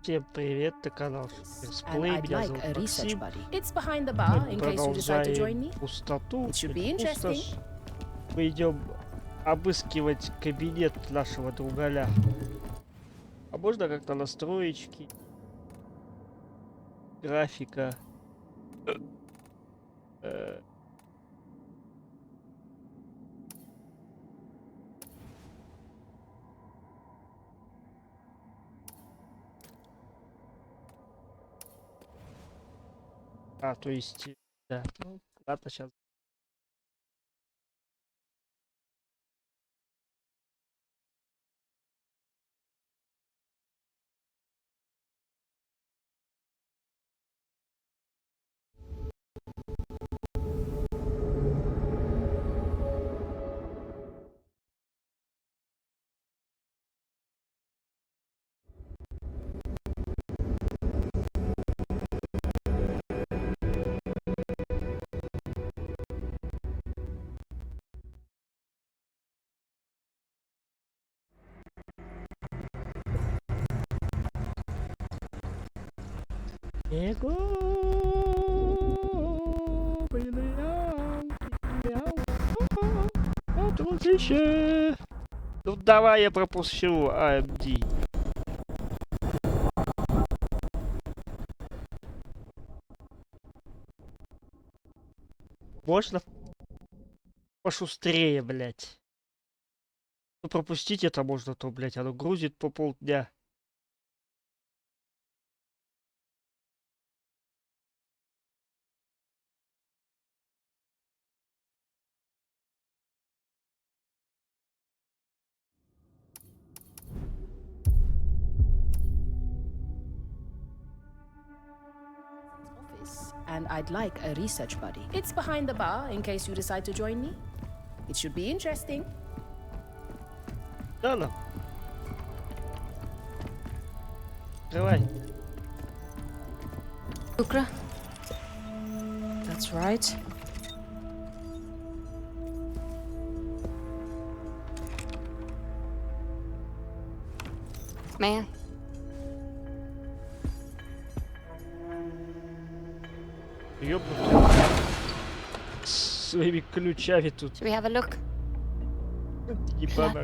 Всем привет, это канал Сплей, меня зовут Максим. Мы продолжаем пустоту, пустошь. Мы идем обыскивать кабинет нашего другаля. А можно как-то настроечки, графика. То есть, да, ну, ладно, сейчас. Дружище! Ну давай я пропущу AMD. Можно пошустрее, блядь. Ну пропустить это можно, то, блядь, оно грузит по полдня. And I'd like a research buddy. It's behind the bar in case you decide to join me. It should be interesting. Да, да. Давай. Ukra. That's right. Man. Ёбнутый. Своими ключами тут. Should we have a look? Ебана,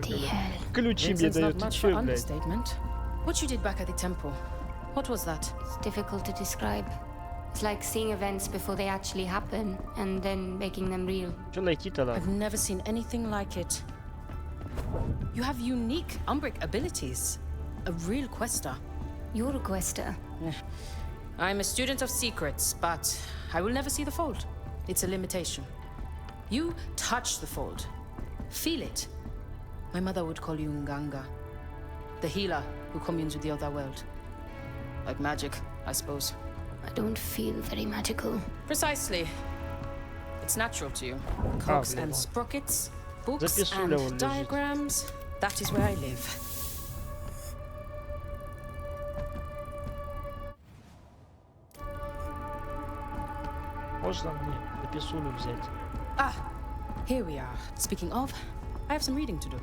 ключи мне дают. Ты чё, блядь? What you did back at the temple? What was that? It's difficult to describe. It's like seeing events before they actually happen and then making them real. Что найти-то надо? I've never seen anything like it. You have unique Umbric abilities. A real quester. You're a quester. I'm a student of secrets, but I will never see the fold. It's a limitation. You touch the fold. Feel it. My mother would call you Nganga. The healer who communes with the other world. Like magic, I suppose. I don't feel very magical. Precisely. It's natural to you. Cogs and sprockets, books and diagrams. That is where I live. Можно мне записулю взять? Here we are. Speaking of, I have some reading to do.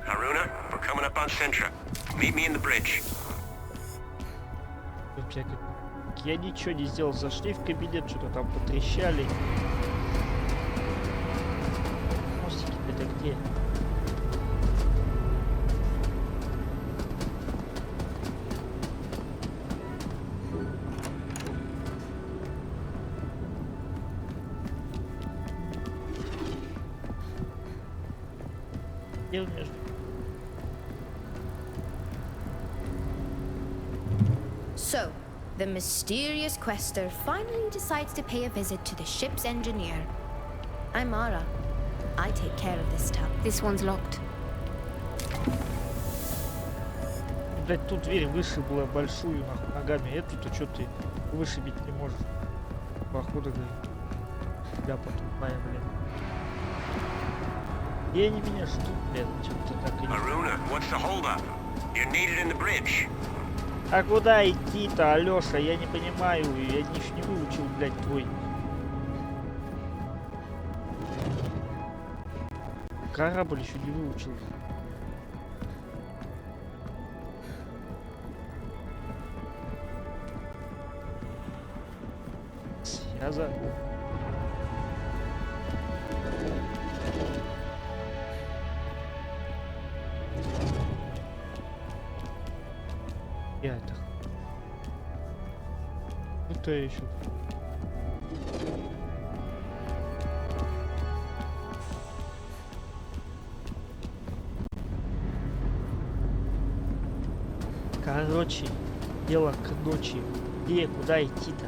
Haruna, we're coming up on Sintra. Meet me in the bridge. Я ничего не сделал. Зашли в кабинет, что-то там потрещали. Мостики это где? So, the mysterious quester finally decides to pay a visit to the ship's engineer. I'm Mara. I take care of this tub. This one's locked. Блять, тут дверь вышибла большую нахуй ногами. Эту-то что ты вышибить не можешь? Походу, говорит. Да, потупая, блядь. И они меня ждут, блядь. Что-то так и не... Haruna, what's the holdup? You're needed in the bridge. А куда идти-то, Алёша? Я не понимаю. Я не выучил, блядь, твой. Корабль еще не выучил. Связа. Я это. Это еще. Короче, дело к ночи. Где, куда идти-то?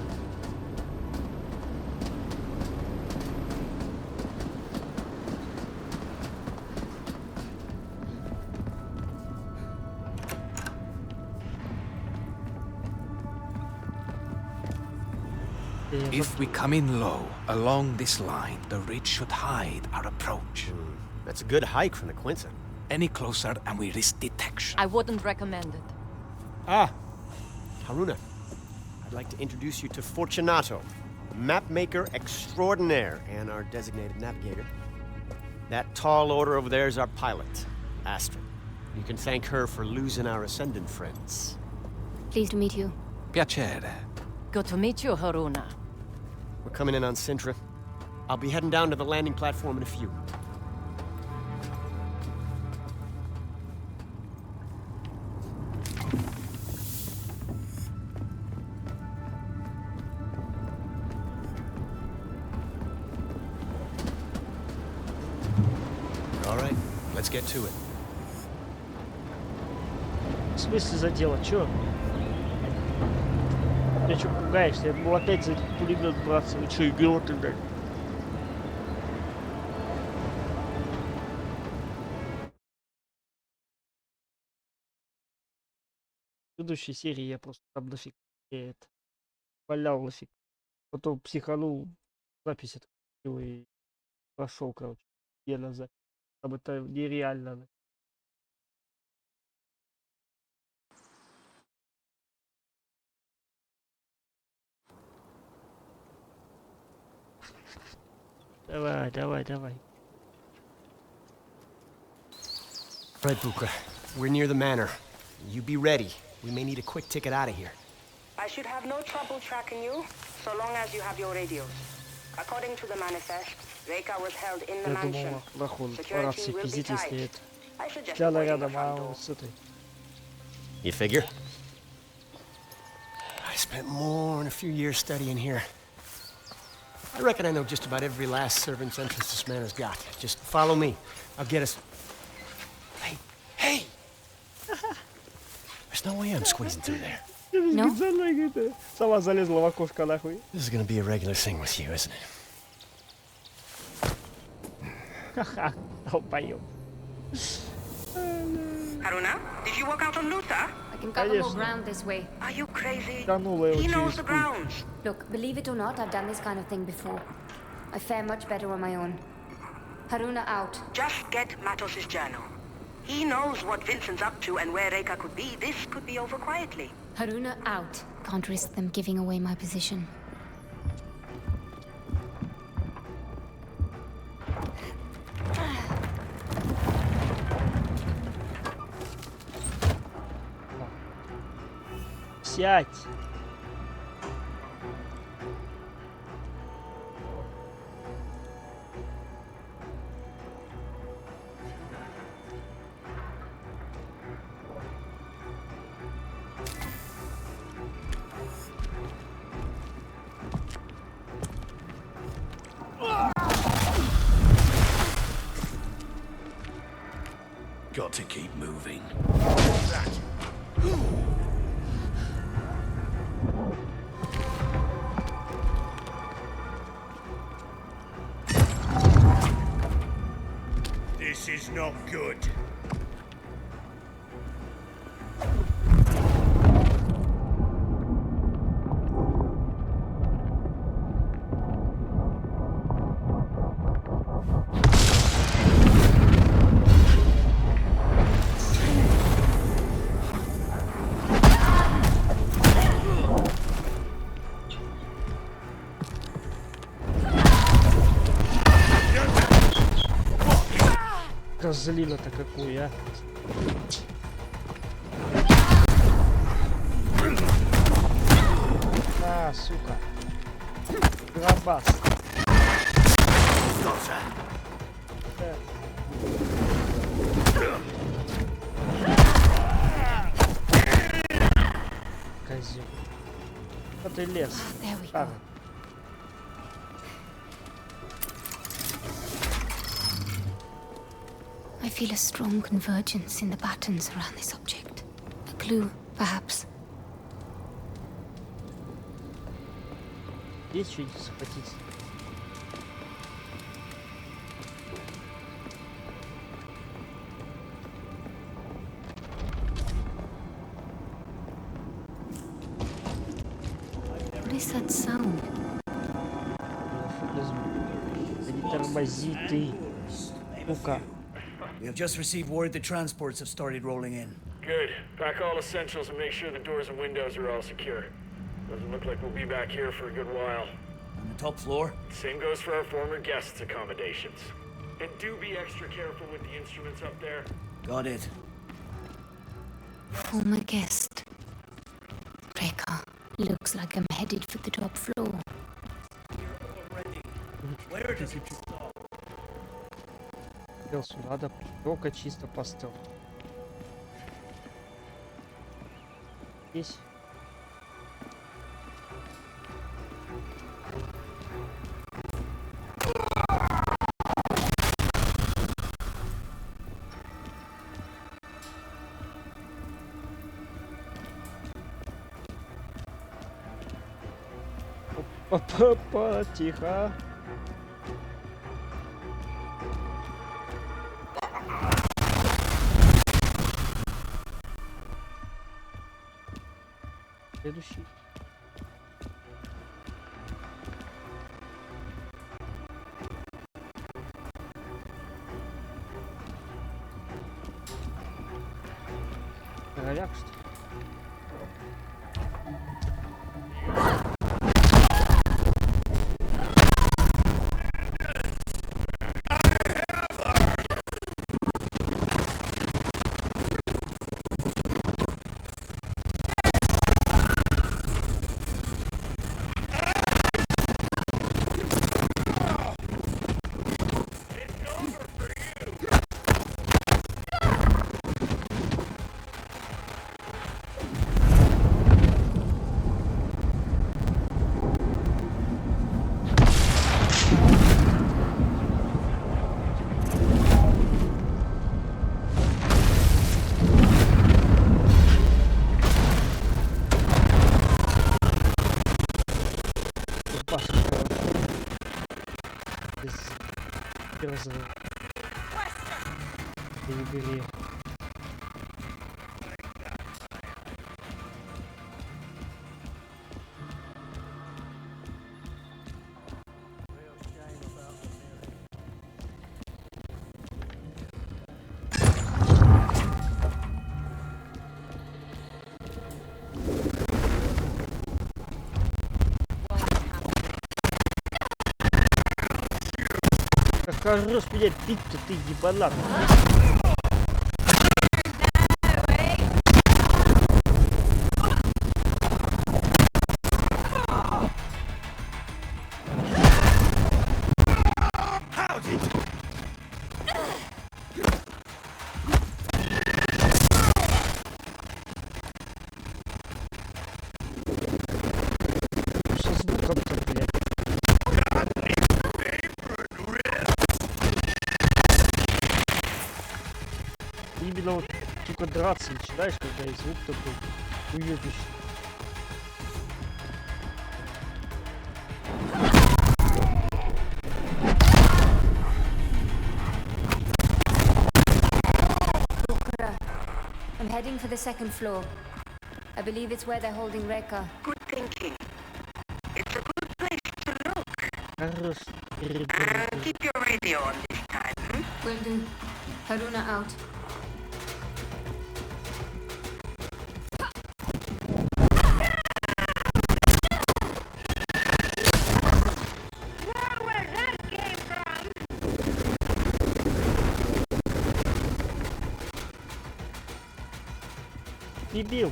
If we come in low, along this line, the ridge should hide our approach. That's a good hike from the Quinta. Any closer and we risk detection. I wouldn't recommend it. Ah, Haruna. I'd like to introduce you to Fortunato, mapmaker extraordinaire and our designated navigator. That tall order over there is our pilot, Astrid. You can thank her for losing our ascendant friends. Pleased to meet you. Piacere. Good to meet you, Haruna. We're coming in on Sintra. I'll be heading down to the landing platform in a few. All right, let's get to it. В смысле за дело? Чё? Ты чё пугаешься? Я был опять за этот пулемет браться. Вы чё, идиоты, блядь? В следующей серии я просто там нафиг я это валял нафиг. Потом психанул, запись открыл и пошел, короче, где назад. Там это нереально. Давай, давай, давай. Right, Buka. We're near the manor. You be ready. We may need a quick ticket out of here. I should have no trouble tracking you, so long as you have your radios. According to the manifest, Reika was held in the Я mansion. думал, нахуй, по Security рации will be пиздить, если tight. это. I suggest Взяла avoiding the рядом, front а door. он с этой. You figure? I spent more than a few years studying here. I reckon I know just about every last servant's entrance this man has got. Just follow me. I'll get us... Hey! Hey! There's no way I'm squeezing through there. No? Сама залезла в окошко, нахуй. This is gonna be a regular thing with you, isn't it? Ха-ха, долбоёб. Haruna, did you walk out on Luther? I can cover more Конечно. ground this way. Are you crazy? Танула его He knows через the путь. grounds. Look, believe it or not, I've done this kind of thing before. I fare much better on my own. Haruna out. Just get Matos's journal. He knows what Vincent's up to and where Reika could be. This could be over quietly. Haruna out. Can't risk them giving away my position. Сядь. Got to keep moving. This is not good. Козлина-то какой, а. А, сука. Грабас. Козел. Вот и лес. There we А, go. I feel a strong convergence in the patterns around this object. A clue, perhaps. здесь что-нибудь захватить. What is that sound? Да не тормози ты. Сука. We have just received word that transports have started rolling in. Good. Pack all essentials and make sure the doors and windows are all secure. Doesn't look like we'll be back here for a good while. On the top floor? Same goes for our former guests' accommodations. And do be extra careful with the instruments up there. Got it. Former guest. Reka. Looks like I'm headed for the top floor. Where does it stop? Сюда, да, только чисто поставил. Здесь. Опа-па, тихо. Следующий. Короляк, что ли? Перебери. Как хорош меня бить-то ты, ебанат. Со звуком-то, блядь. Именно вот только драться начинаешь, когда и звук такой уебищный. I'm heading for the second floor. I believe it's where they're holding Reka. Good thinking. It's a good place to look. Хорош. Keep your radio on this time, hmm? Will do. Haruna out. Прибил.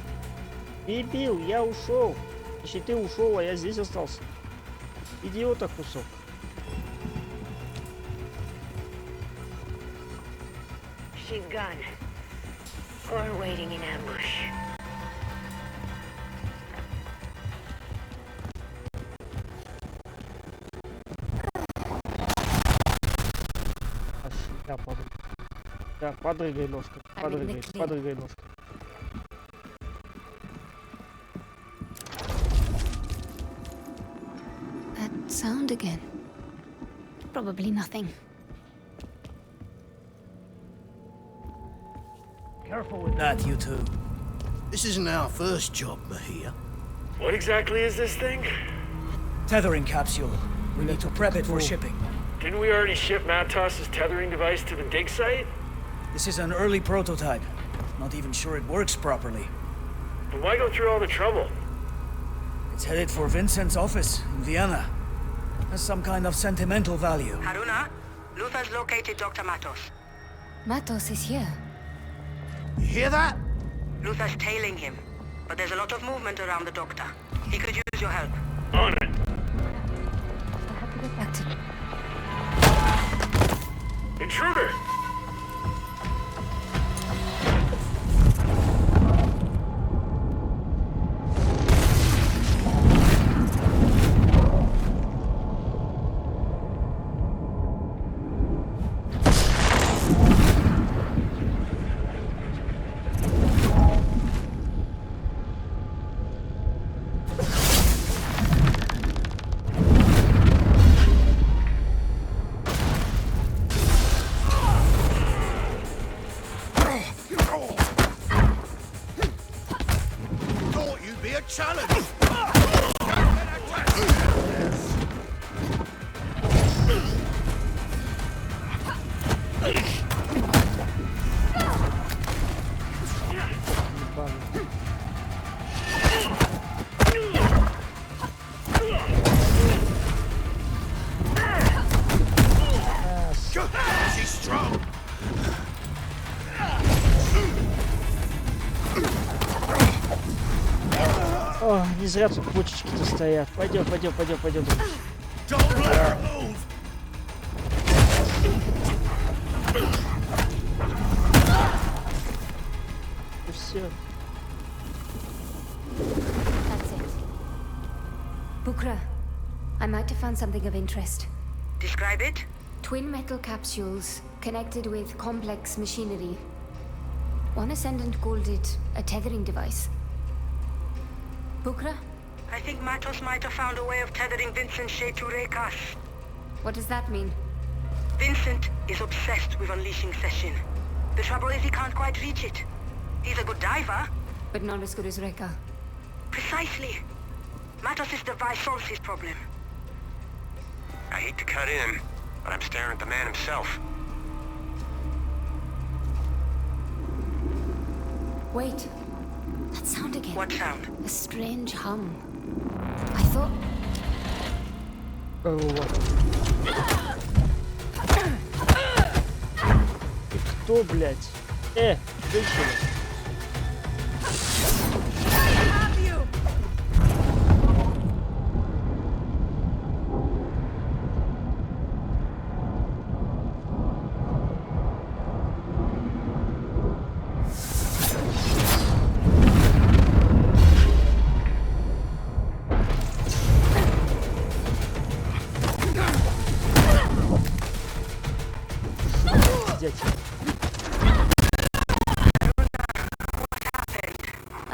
Прибил, я ушел. Значит, ты ушел, а я здесь остался. Идиота кусок. She's gone. Or waiting in ambush. Да, падай. Да, подрыгай ножкой. Подрыгай, подрыгай ножкой. That sound again. Probably nothing. Careful with that, you two. This isn't our first job, Mahia. What exactly is this thing? Tethering capsule. We need to prep it for shipping. Didn't we already ship Matos's tethering device to the dig site? This is an early prototype. Not even sure it works properly. Then why go through all the trouble? It's headed for Vincent's office in Vienna. Has some kind of sentimental value. Haruna, Luther's located Dr. Matos. Matos is here. You hear that? Luther's tailing him, but there's a lot of movement around the doctor. He could use your help. On it. I'll have to get back to him. Intruder! Thought you'd be a challenge. She's strong. О, не зря тут бочечки-то стоят. Пойдем, пойдем, пойдем, пойдем. Don't let her move. И все. That's it. Bukra, I might have found something of interest. Describe it? Twin metal capsules connected with complex machinery. One ascendant called it a tethering device. Bukra, I think Matos might have found a way of tethering Vincent's shade to Rekas. what does that mean? Vincent is obsessed with unleashing Session. The trouble is he can't quite reach it. He's a good diver. But not as good as Reka. Precisely. Matos' device solves his problem. I hate to cut in, but I'm staring at the man himself. Wait. That sound again. What sound? A strange hum. I thought... Ты кто, блядь? Женщина.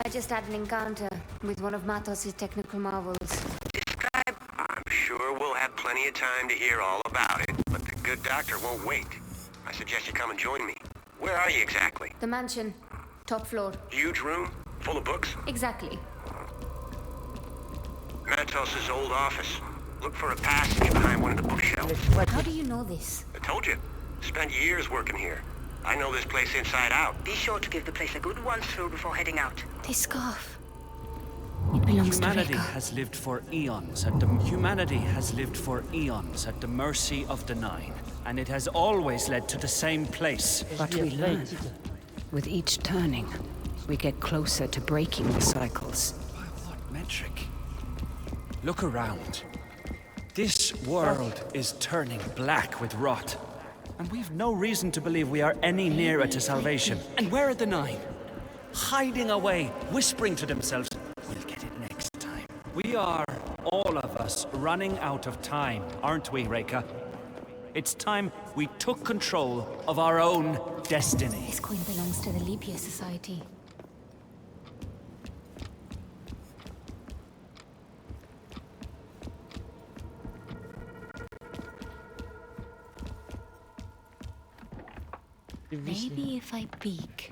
I just had an encounter with one of Matos' technical marvels. Describe... I'm sure we'll have plenty of time to hear all about it, but the good doctor won't wait. I suggest you come and join me. Where are you exactly? The mansion. Top floor. Huge room? Full of books? Exactly. Matos' old office. Look for a passage behind one of the bookshelves. How do you know this? I told you. Spent years working here. I know this place inside out. Be sure to give the place a good once through before heading out. This scarf. It belongs Humanity to Reka. has lived for eons at the mercy of the Nine, and it has always led to the same place. But we learn with each turning. we get closer to breaking the cycles. By what metric? Look around. This world is turning black with rot. And we've no reason to believe we are any nearer to salvation. And where are the 9? Hiding away, whispering to themselves, we'll get it next time. We are, all of us, running out of time, aren't we, Reika? It's time we took control of our own destiny. This coin belongs to the Libya Society. Maybe if I peek.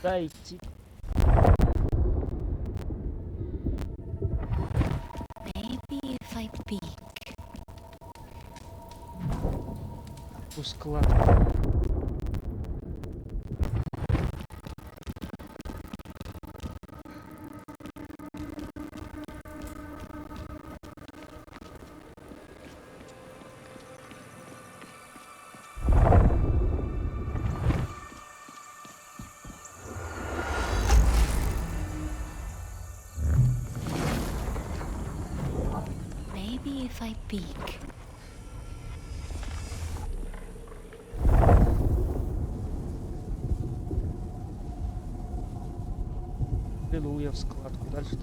Дайте. Maybe if I peek. Склад. Maybe if I peek. Глянул я в складку. Дальше.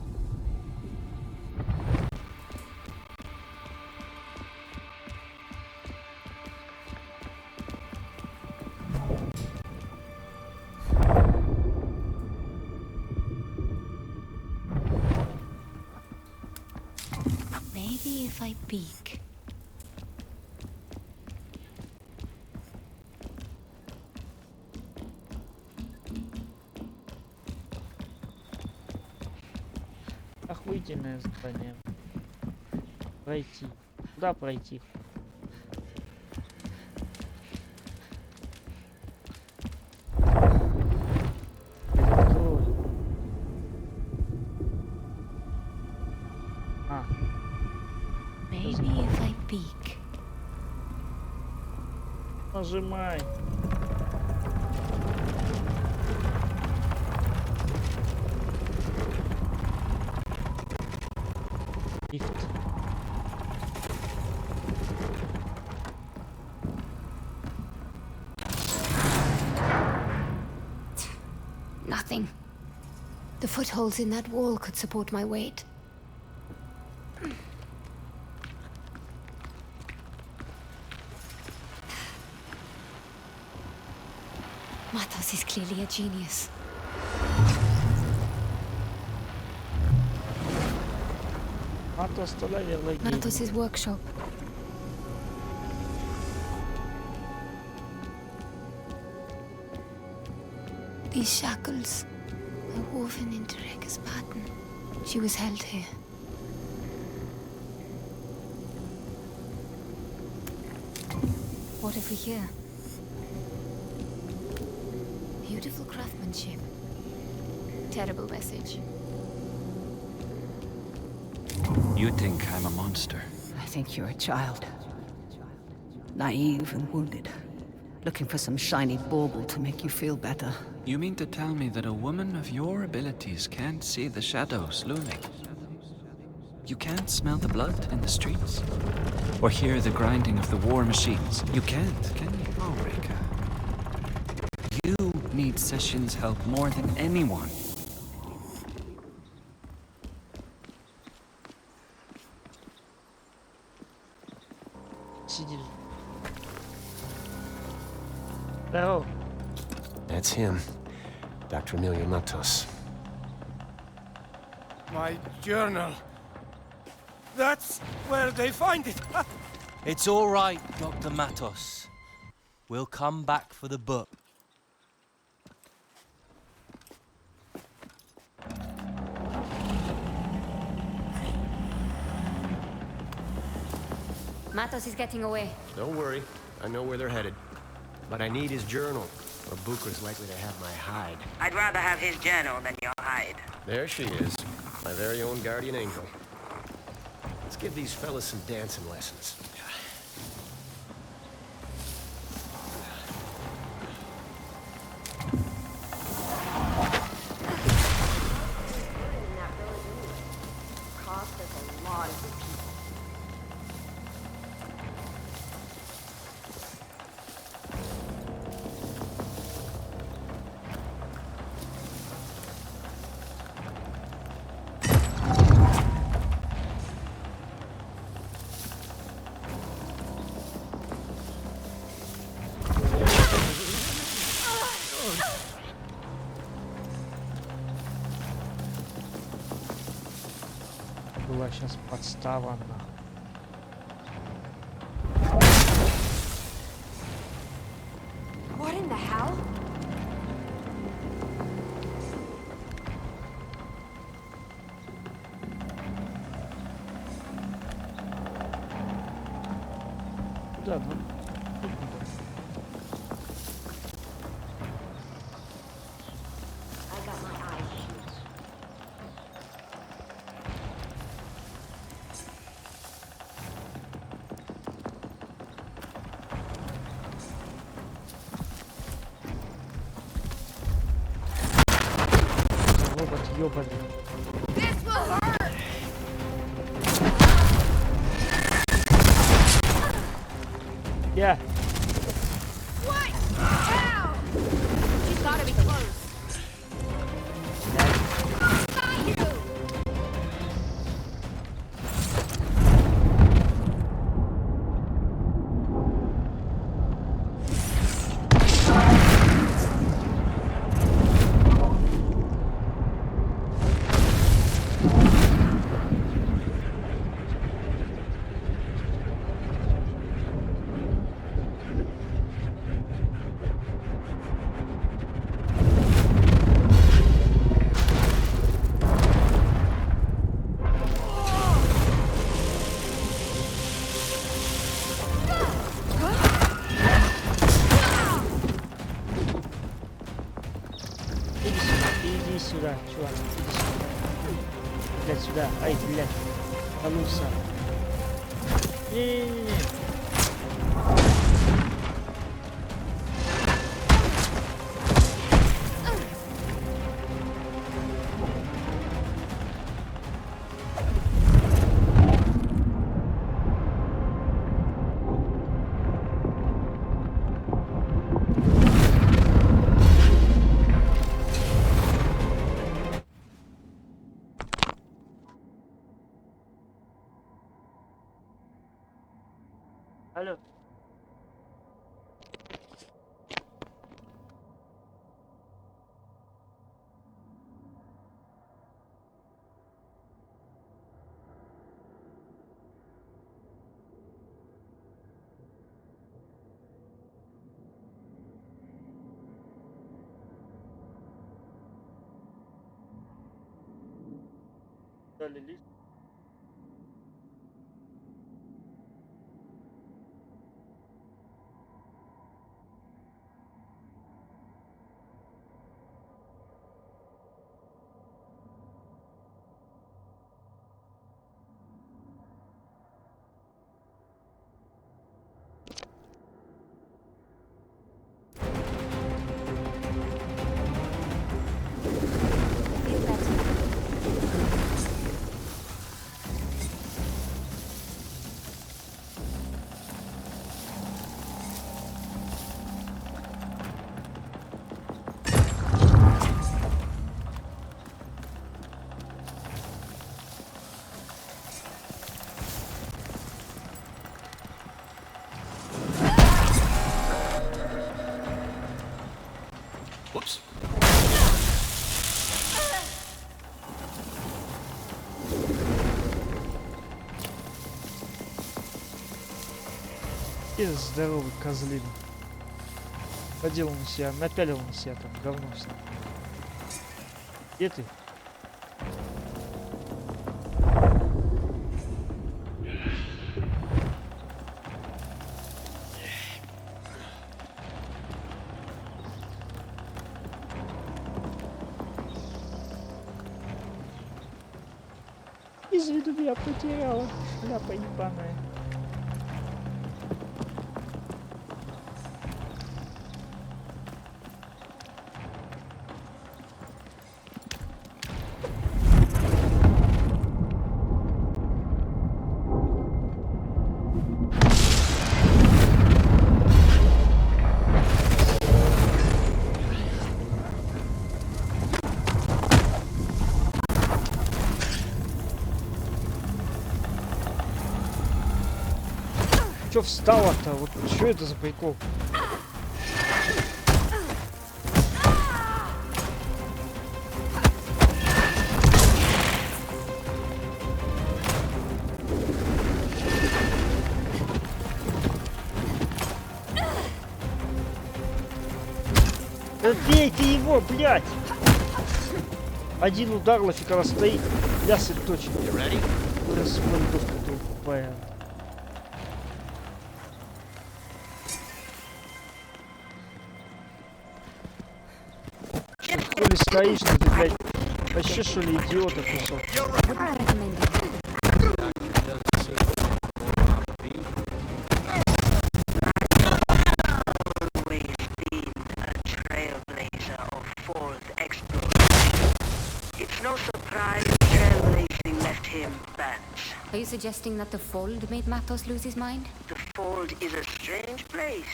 Maybe if I peek. Охуительное задание. Пройти. Куда пройти? Открой. А. Maybe if I peek. Нажимай. Лифт. Nothing. The footholds in that wall could support my weight. Matos is clearly a genius. Matos' workshop. These shackles are woven into Reka's pattern. She was held here. What have we here? Beautiful craftsmanship. Terrible message. You think I'm a monster? I think you're a child. Naive and wounded. Looking for some shiny bauble to make you feel better. You mean to tell me that a woman of your abilities can't see the shadows looming? You can't smell the blood in the streets? Or hear the grinding of the war machines? You can't, can you? Oh, Reka. You need Sessions' help more than anyone. Здорово. That's him. Dr. Emilio Matos. My journal. That's where they find it. It's all right, Dr. Matos. We'll come back for the book. Matos is getting away. Don't worry. I know where they're headed. But I need his journal, or Bucra's likely to have my hide. I'd rather have his journal than your hide. There she is. My very own guardian angel. Let's give these fellas some dancing lessons. Была сейчас подстава на. What in the hell? Куда, ну? Робот ёбаный. This will hurt! Я. What? Ow! She's gotta be close. Got you! Иди сюда, чувак, иди сюда. Блядь, сюда. Ай, блядь. Рванулся. Не-не-не. Алло. Дали лист. Whoops. И здоровый козлин. Поделал на себя, напялил на себя там говно все. Где ты? из виду меня потеряла. Шляпа ебаная. Чё встала-то? Вот что это за прикол? Да бей ты его, блядь! Один удар, нафиг она стоит. Лясы точно. Распандовка тупая. Что ли стоишь, ну ты, блядь, вообще что ли идиота кусок? It's no surprise trailblazing left him banned. Are you suggesting that the Fold made Matos lose his mind? The Fold is a strange place.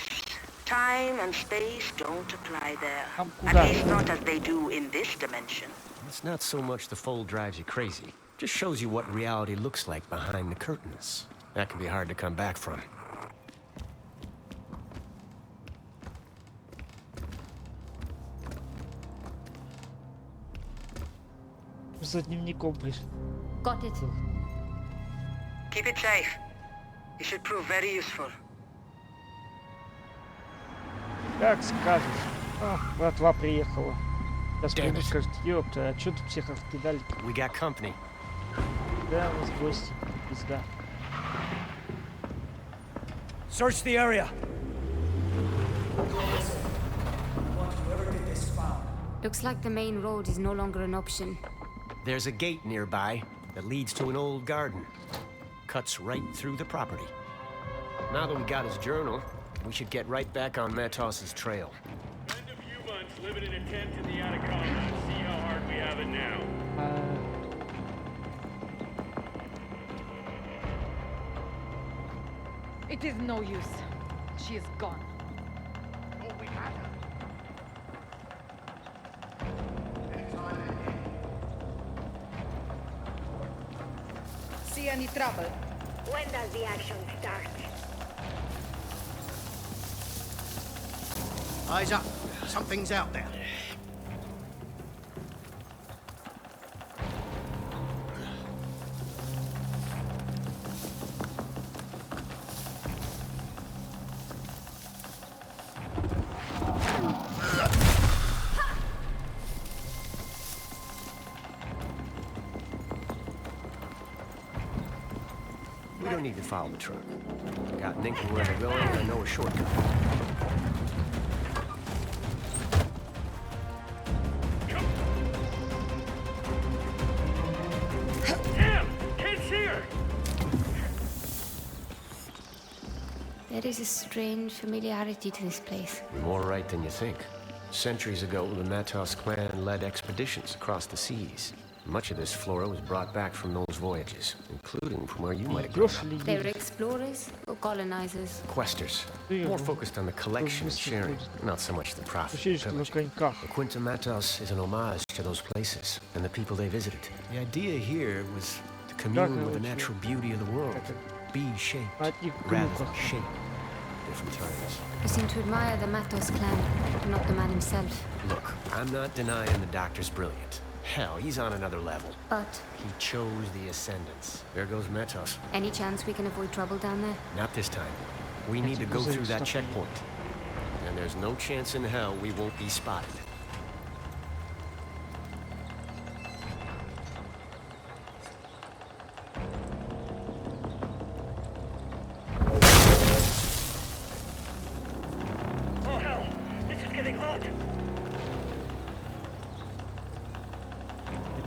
Time and space don't apply there. At least not as they do in this dimension. It's not so much the Fold drives you crazy. Just shows you what reality looks like behind the curtains. That can be hard to come back from. За дневником пришли. Got it. Keep it safe. It should prove very useful. Как скажешь. А, братва приехала. Сейчас придут, скажут, ёпта, а чё тут всех раскидали? We got company. Да, у нас гости. Пизда. Search the area. Looks like the main road is no longer an option. There's a gate nearby that leads to an old garden. Cuts right through the property. Now that we got his journal, we should get right back on Matos's trail. Spend a few months living in a tent in the Atacama and see how hard we have it now. It is no use. She is gone. Oh, we had her. See any trouble? When does the action start? Eyes up. Something's out there. We don't need to follow the truck. Got an inkling where they're going, I know a shortcut. Damn! Kid's here! There is a strange familiarity to this place. You're more right than you think. Centuries ago, the Matos clan led expeditions across the seas. Much of this flora was brought back from those voyages, including from where you might have grown up. They were explorers or colonizers? Questers, more focused on the collection and sharing, not so much the profit. The Quinta Matos is an homage to those places and the people they visited. The idea here was to commune with the natural beauty of the world, be shaped rather than shape different times. You seem to admire the Matos clan, not the man himself. Look, I'm not denying the doctor's brilliant. Hell, he's on another level. But he chose the Ascendants. There goes Matos. Any chance we can avoid trouble down there? Not this time. We need to go through that checkpoint. And there's no chance in hell we won't be spotted. Oh hell! This is getting hot!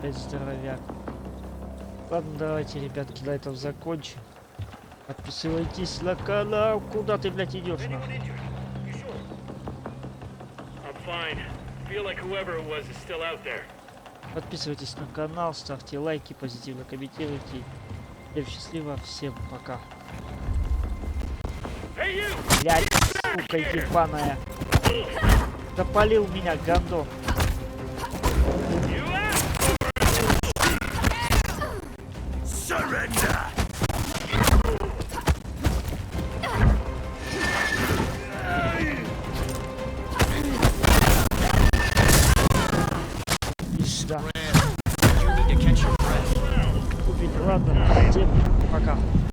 Опять здоровяк. Ладно, давайте, ребятки, на этом закончим. Подписывайтесь на канал. Куда ты, блядь, идешь, нахуй? Подписывайтесь на канал, ставьте лайки, позитивно комментируйте. Всем счастливо, всем пока. Блядь, сука ебаная. Запалил меня, гандон. Surrender! Да. Купить, ладно, всем пока.